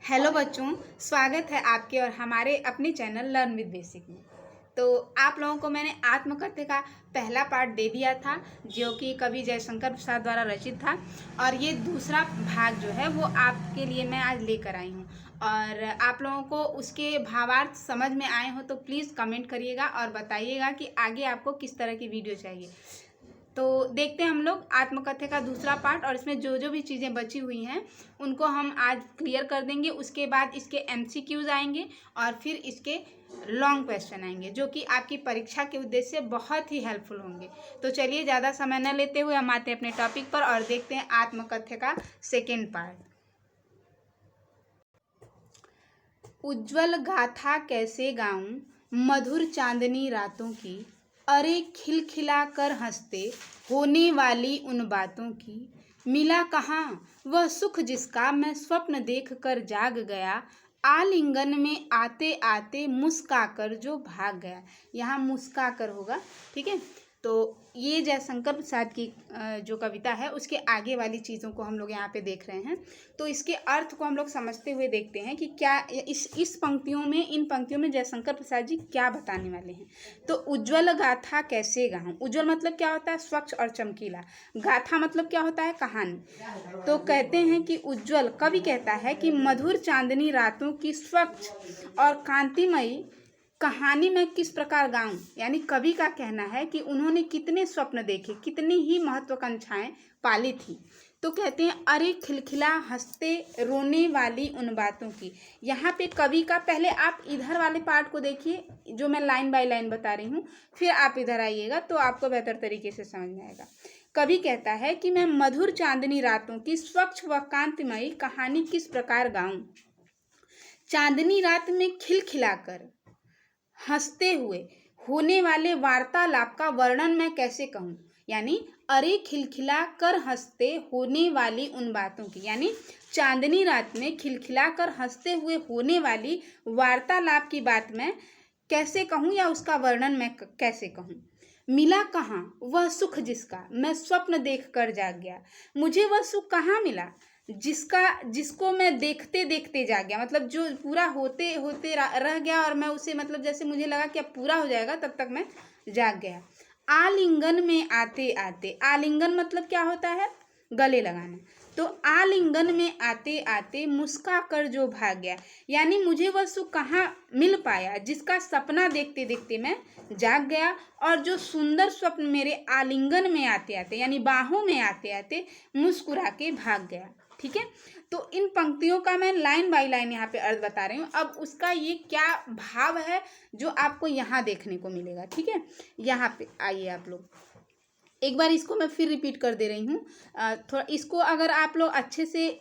Hello बच्चों, स्वागत है आपके और हमारे अपने चैनल लर्न विद बेसिक में। तो आप लोगों को मैंने आत्मकथ्य का पहला पार्ट दे दिया था, जो कि कवि जयशंकर प्रसाद द्वारा रचित था। और ये दूसरा भाग जो है वो आपके लिए मैं आज लेकर आई हूँ। और आप लोगों को उसके भावार्थ समझ में आए हो तो प्लीज़ कमेंट करिएगा और बताइएगा कि आगे आपको किस तरह की वीडियो चाहिए। तो देखते हैं हम लोग आत्मकथ्य का दूसरा पार्ट, और इसमें जो जो भी चीज़ें बची हुई हैं उनको हम आज क्लियर कर देंगे। उसके बाद इसके एमसीक्यूज आएंगे और फिर इसके लॉन्ग क्वेश्चन आएंगे, जो कि आपकी परीक्षा के उद्देश्य से बहुत ही हेल्पफुल होंगे। तो चलिए ज़्यादा समय न लेते हुए हम आते हैं अपने टॉपिक पर और देखते हैं आत्मकथ्य का सेकेंड पार्ट। उज्ज्वल गाथा कैसे गाऊं मधुर चांदनी रातों की, अरे खिलखिला कर हंसते होने वाली उन बातों की। मिला कहाँ वह सुख जिसका मैं स्वप्न देख कर जाग गया, आलिंगन में आते आते मुस्काकर जो भाग गया। यहाँ मुस्काकर होगा, ठीक है। तो ये जयशंकर प्रसाद की जो कविता है उसके आगे वाली चीज़ों को हम लोग यहाँ पे देख रहे हैं। तो इसके अर्थ को हम लोग समझते हुए देखते हैं कि क्या इन पंक्तियों में जयशंकर प्रसाद जी क्या बताने वाले हैं। तो उज्ज्वल गाथा कैसे गाऊं। उज्ज्वल मतलब क्या होता है? स्वच्छ और चमकीला। गाथा मतलब क्या होता है? कहानी। तो कहते हैं कि उज्ज्वल, कवि कहता है कि मधुर चांदनी रातों की स्वच्छ और कांतिमयी कहानी मैं किस प्रकार गाऊं। यानी कवि का कहना है कि उन्होंने कितने स्वप्न देखे, कितनी ही महत्वाकांक्षाएं पाली थी। तो कहते हैं अरे खिलखिला हंसते रोने वाली उन बातों की। यहाँ पे कवि का, पहले आप इधर वाले पार्ट को देखिए जो मैं लाइन बाय लाइन बता रही हूँ, फिर आप इधर आइएगा तो आपको बेहतर तरीके से समझ में आएगा। कवि कहता है कि मैं मधुर चांदनी रातों की स्वच्छ व कांतिमयी कहानी किस प्रकार गाऊं। चांदनी रात में खिलखिलाकर हंसते हुए होने वाले वार्तालाप का वर्णन मैं कैसे कहूँ। यानी अरे खिलखिला कर हंसते होने वाली उन बातों की, यानी चांदनी रात में खिलखिला कर हंसते हुए होने वाली वार्तालाप की बात मैं कैसे कहूँ, या उसका वर्णन मैं कैसे कहूँ। मिला कहाँ वह सुख जिसका मैं स्वप्न देख कर जाग गया। मुझे वह सुख कहाँ मिला जिसको मैं देखते देखते जाग गया। मतलब जो पूरा होते होते रह गया और मैं उसे, मतलब जैसे मुझे लगा कि अब पूरा हो जाएगा, तब तक मैं जाग गया। आलिंगन में आते आते, आलिंगन मतलब क्या होता है? गले लगाना। तो आलिंगन में आते आते मुस्का कर जो भाग गया, यानी मुझे वह सुख कहाँ मिल पाया जिसका सपना देखते देखते मैं जाग गया, और जो सुंदर स्वप्न मेरे आलिंगन में आते आते, यानी बाहों में आते आते मुस्कुरा के भाग गया। ठीक है। तो इन पंक्तियों का मैं लाइन बाय लाइन यहाँ पे अर्थ बता रही हूँ। अब उसका ये क्या भाव है जो आपको यहाँ देखने को मिलेगा। ठीक है, यहाँ पे आइए आप लोग, एक बार इसको मैं फिर रिपीट कर दे रही हूँ। थोड़ा इसको अगर आप लोग अच्छे से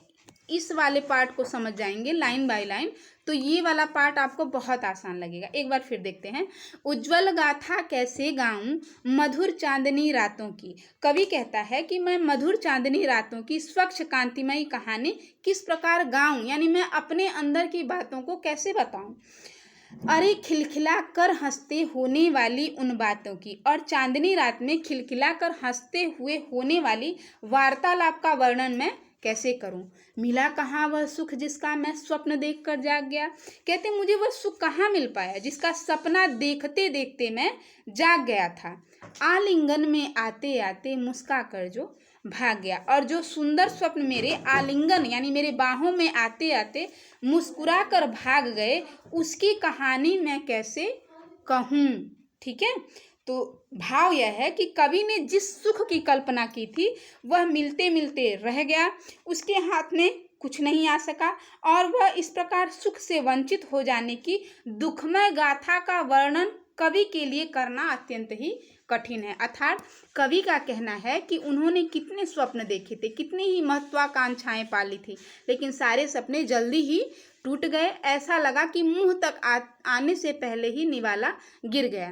इस वाले पार्ट को समझ जाएंगे लाइन बाय लाइन, तो ये वाला पार्ट आपको बहुत आसान लगेगा। एक बार फिर देखते हैं। उज्ज्वल गाथा कैसे गाऊं मधुर चांदनी रातों की। कवि कहता है कि मैं मधुर चांदनी रातों की स्वच्छ कांतिमयी कहानी किस प्रकार गाऊं, यानी मैं अपने अंदर की बातों को कैसे बताऊं। अरे खिलखिला कर हंसते होने वाली उन बातों की, और चांदनी रात में खिलखिला कर हंसते हुए होने वाली वार्तालाप का वर्णन मैं कैसे करूं। मिला कहाँ वह सुख जिसका मैं स्वप्न देख कर जाग गया। कहते मुझे वह सुख कहाँ मिल पाया जिसका सपना देखते देखते मैं जाग गया था। आलिंगन में आते आते मुस्का कर जो भाग गया, और जो सुंदर स्वप्न मेरे आलिंगन यानी मेरे बाहों में आते आते मुस्कुरा कर भाग गए, उसकी कहानी मैं कैसे कहूँ। ठीक है। तो भाव यह है कि कवि ने जिस सुख की कल्पना की थी वह मिलते मिलते रह गया, उसके हाथ में कुछ नहीं आ सका, और वह इस प्रकार सुख से वंचित हो जाने की दुखमय गाथा का वर्णन कवि के लिए करना अत्यंत ही कठिन है। अर्थात कवि का कहना है कि उन्होंने कितने स्वप्न देखे थे, कितनी ही महत्वाकांक्षाएं पाली थी, लेकिन सारे सपने जल्दी ही टूट गए। ऐसा लगा कि मुंह तक आने से पहले ही निवाला गिर गया।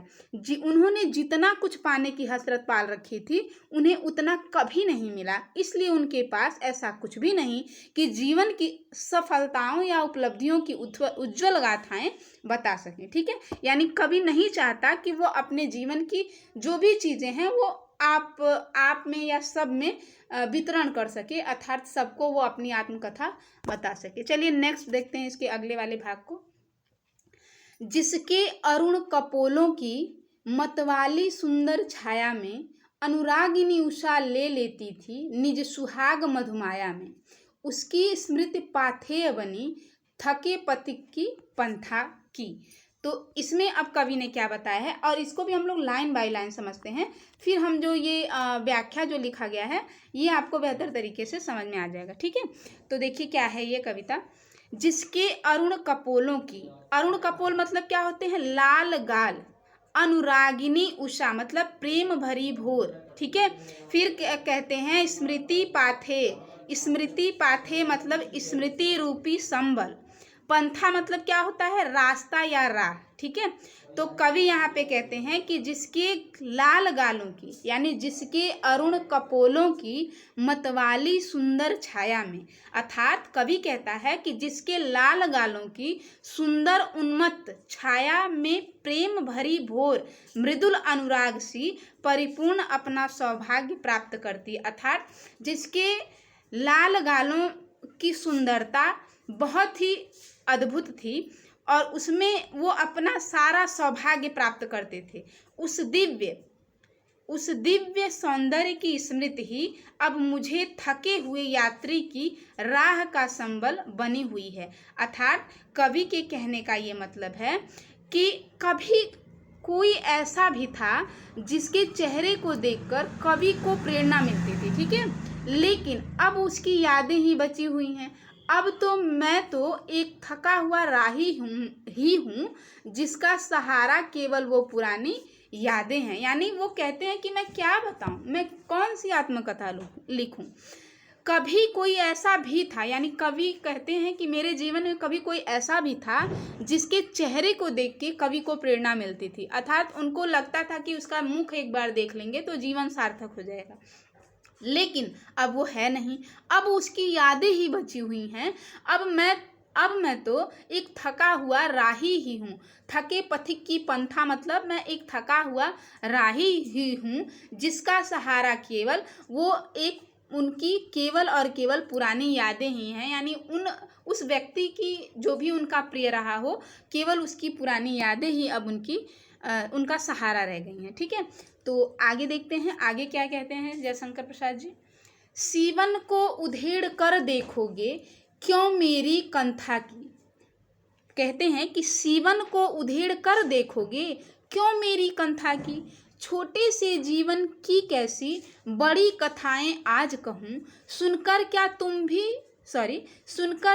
उन्होंने जितना कुछ पाने की हसरत पाल रखी थी उन्हें उतना कभी नहीं मिला, इसलिए उनके पास ऐसा कुछ भी नहीं कि जीवन की सफलताओं या उपलब्धियों की उज्ज्वल गाथाएं बता सकें। ठीक है, यानी कवि नहीं चाहता कि वो अपने जीवन की जो भी चीज़ें हैं वो आप में या सब में वितरण कर सके, अर्थात सबको वो अपनी आत्मकथा बता सके। चलिए नेक्स्ट देखते हैं इसके अगले वाले भाग को। जिसके अरुण कपोलों की मतवाली सुंदर छाया में अनुरागिनी उषा ले लेती थी निज सुहाग मधुमाया में, उसकी स्मृति पाथेय बनी थके पथिक की पंथा की। तो इसमें अब कवि ने क्या बताया है, और इसको भी हम लोग लाइन बाय लाइन समझते हैं, फिर हम जो ये व्याख्या जो लिखा गया है ये आपको बेहतर तरीके से समझ में आ जाएगा। ठीक है, तो देखिए क्या है ये कविता। जिसके अरुण कपोलों की, अरुण कपोल मतलब क्या होते हैं, लाल गाल, अनुरागिनी उषा मतलब प्रेम भरी भोर। ठीक है, फिर कहते हैं स्मृति पाथे, स्मृति पाथे मतलब स्मृति रूपी संबल, पंथा मतलब क्या होता है, रास्ता या राह। ठीक है, तो कवि यहाँ पे कहते हैं कि जिसके लाल गालों की, यानी जिसके अरुण कपोलों की मतवाली सुंदर छाया में, अर्थात कवि कहता है कि जिसके लाल गालों की सुंदर उन्मत्त छाया में प्रेम भरी भोर मृदुल अनुराग सी परिपूर्ण अपना सौभाग्य प्राप्त करती, अर्थात जिसके लाल गालों की सुंदरता बहुत ही अद्भुत थी और उसमें वो अपना सारा सौभाग्य प्राप्त करते थे। उस दिव्य सौंदर्य की स्मृति ही अब मुझे थके हुए यात्री की राह का संबल बनी हुई है। अर्थात कवि के कहने का ये मतलब है कि कभी कोई ऐसा भी था जिसके चेहरे को देखकर कवि को प्रेरणा मिलती थी। ठीक है, लेकिन अब उसकी यादें ही बची हुई हैं। अब तो मैं तो एक थका हुआ राही हूँ जिसका सहारा केवल वो पुरानी यादें हैं। यानी वो कहते हैं कि मैं क्या बताऊँ, मैं कौन सी आत्मकथा लिखूँ। कभी कोई ऐसा भी था, यानी कवि कहते हैं कि मेरे जीवन में कभी कोई ऐसा भी था जिसके चेहरे को देख के कवि को प्रेरणा मिलती थी, अर्थात उनको लगता था कि उसका मुख एक बार देख लेंगे तो जीवन सार्थक हो जाएगा। लेकिन अब वो है नहीं, अब उसकी यादें ही बची हुई हैं। अब मैं तो एक थका हुआ राही ही हूँ। थके पथिक की पंथा मतलब मैं एक थका हुआ राही ही हूँ जिसका सहारा केवल वो एक उनकी केवल और केवल पुरानी यादें ही हैं। यानी उस व्यक्ति की जो भी उनका प्रिय रहा हो, केवल उसकी पुरानी यादें ही अब उनका सहारा रह गई हैं। ठीक है, तो आगे देखते हैं आगे क्या कहते हैं जयशंकर प्रसाद जी। सीवन को उधेड़ कर देखोगे क्यों मेरी कंथा की। कहते हैं कि सीवन को उधेड़ कर देखोगे क्यों मेरी कंथा की, छोटे से जीवन की कैसी बड़ी कथाएं आज कहूँ, सुनकर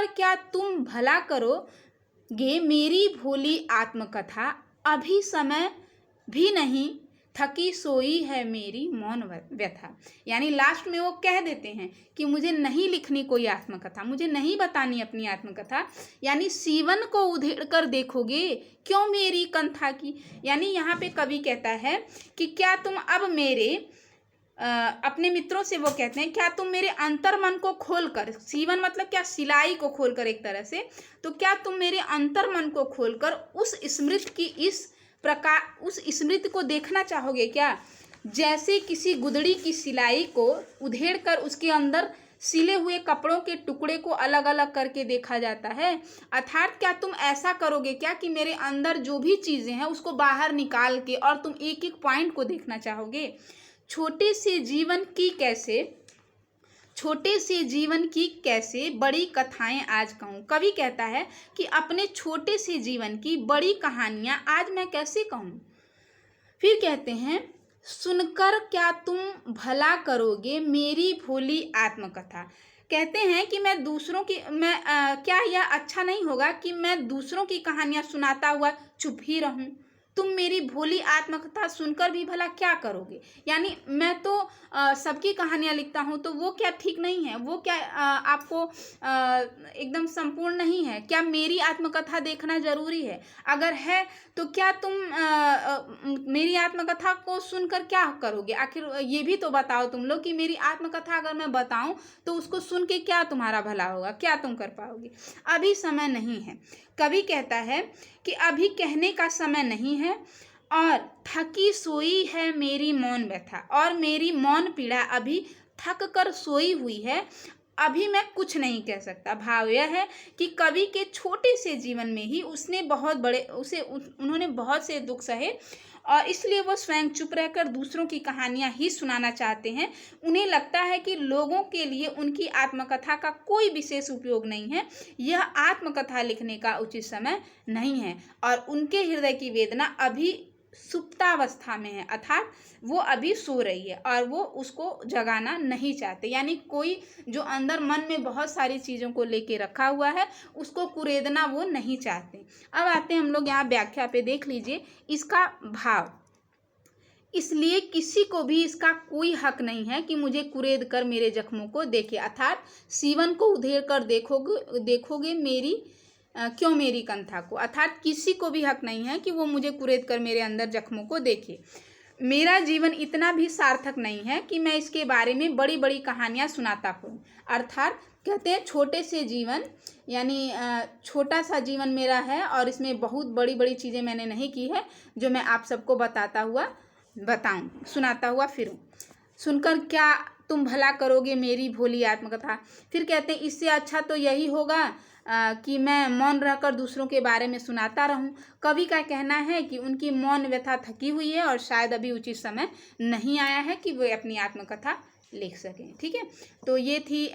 क्या तुम भला करोगे मेरी भोली आत्मकथा, अभी समय भी नहीं थकी सोई है मेरी मौन व्यथा। यानी लास्ट में वो कह देते हैं कि मुझे नहीं लिखनी कोई आत्मकथा, मुझे नहीं बतानी अपनी आत्मकथा, यानी सीवन को उधेड़ कर देखोगे क्यों मेरी कंथा की। यानी यहाँ पे कवि कहता है कि क्या तुम अब मेरे अपने मित्रों से वो कहते हैं क्या तुम मेरे अंतर मन को खोलकर, सीवन मतलब क्या, सिलाई को खोलकर एक तरह से, तो क्या तुम मेरे अंतर मन को खोलकर उस स्मृति को देखना चाहोगे क्या, जैसे किसी गुदड़ी की सिलाई को उधेड़ कर उसके अंदर सिले हुए कपड़ों के टुकड़े को अलग अलग करके देखा जाता है। अर्थात क्या तुम ऐसा करोगे क्या कि मेरे अंदर जो भी चीज़ें हैं उसको बाहर निकाल के और तुम एक एक पॉइंट को देखना चाहोगे। छोटे से जीवन की कैसे बड़ी कथाएं आज कहूँ। कवि कहता है कि अपने छोटे से जीवन की बड़ी कहानियां आज मैं कैसे कहूँ। फिर कहते हैं सुनकर क्या तुम भला करोगे मेरी भोली आत्मकथा। कहते हैं कि क्या यह अच्छा नहीं होगा कि मैं दूसरों की कहानियां सुनाता हुआ चुप ही रहूं। तुम मेरी भोली आत्मकथा सुनकर भी भला क्या करोगे। यानी मैं तो सबकी कहानियां लिखता हूँ, तो वो क्या ठीक नहीं है, वो क्या आपको एकदम संपूर्ण नहीं है। क्या मेरी आत्मकथा देखना जरूरी है, अगर है तो क्या तुम मेरी आत्मकथा को सुनकर क्या करोगे। आखिर ये भी तो बताओ तुम लोग कि मेरी आत्मकथा अगर मैं बताऊं तो उसको सुन के क्या तुम्हारा भला होगा, क्या तुम कर पाओगे। अभी समय नहीं है, कवि कहता है कि अभी कहने का समय नहीं है, और थकी सोई है मेरी मौन व्यथा, और मेरी मौन पीड़ा अभी थक कर सोई हुई है, अभी मैं कुछ नहीं कह सकता। भाव यह है कि कवि के छोटे से जीवन में ही उन्होंने बहुत से दुख सहे, और इसलिए वो स्वयं चुप रहकर दूसरों की कहानियां ही सुनाना चाहते हैं। उन्हें लगता है कि लोगों के लिए उनकी आत्मकथा का कोई विशेष उपयोग नहीं है, यह आत्मकथा लिखने का उचित समय नहीं है, और उनके हृदय की वेदना अभी सुप्तावस्था में है, अर्थात वो अभी सो रही है और वो उसको जगाना नहीं चाहते। यानी कोई जो अंदर मन में बहुत सारी चीज़ों को लेके रखा हुआ है, उसको कुरेदना वो नहीं चाहते। अब आते हैं हम लोग यहाँ व्याख्या पे, देख लीजिए इसका भाव। इसलिए किसी को भी इसका कोई हक नहीं है कि मुझे कुरेद कर मेरे जख्मों को देखे, अर्थात सीवन को उधेड़ कर देखोगे क्यों मेरी कंथा को, अर्थात किसी को भी हक नहीं है कि वो मुझे कुरेद कर मेरे अंदर जख्मों को देखे। मेरा जीवन इतना भी सार्थक नहीं है कि मैं इसके बारे में बड़ी बड़ी कहानियां सुनाता हूँ। अर्थात कहते हैं छोटे से जीवन, यानी छोटा सा जीवन मेरा है और इसमें बहुत बड़ी बड़ी चीज़ें मैंने नहीं की है जो मैं आप सबको सुनाता हुआ फिरूं। सुनकर क्या तुम भला करोगे मेरी भोली आत्मकथा। फिर कहते हैं इससे अच्छा तो यही होगा कि मैं मौन रहकर दूसरों के बारे में सुनाता रहूं। कवि का कहना है कि उनकी मौन व्यथा थकी हुई है और शायद अभी उचित समय नहीं आया है कि वे अपनी आत्मकथा लिख सकें। ठीक है, तो ये थी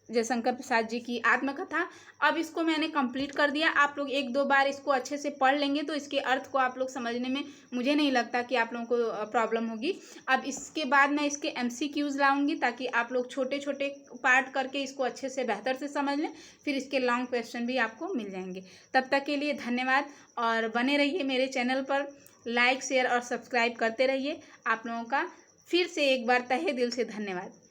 जयशंकर प्रसाद जी की आत्मकथा। अब इसको मैंने कंप्लीट कर दिया। आप लोग एक दो बार इसको अच्छे से पढ़ लेंगे तो इसके अर्थ को आप लोग समझने में मुझे नहीं लगता कि आप लोगों को प्रॉब्लम होगी। अब इसके बाद मैं इसके MCQs लाऊंगी ताकि आप लोग छोटे छोटे पार्ट करके इसको अच्छे से बेहतर से समझ लें, फिर इसके लॉन्ग क्वेश्चन भी आपको मिल जाएंगे। तब तक के लिए धन्यवाद, और बने रहिए मेरे चैनल पर, लाइक शेयर और सब्सक्राइब करते रहिए। आप लोगों का फिर से एक बार तहे दिल से धन्यवाद।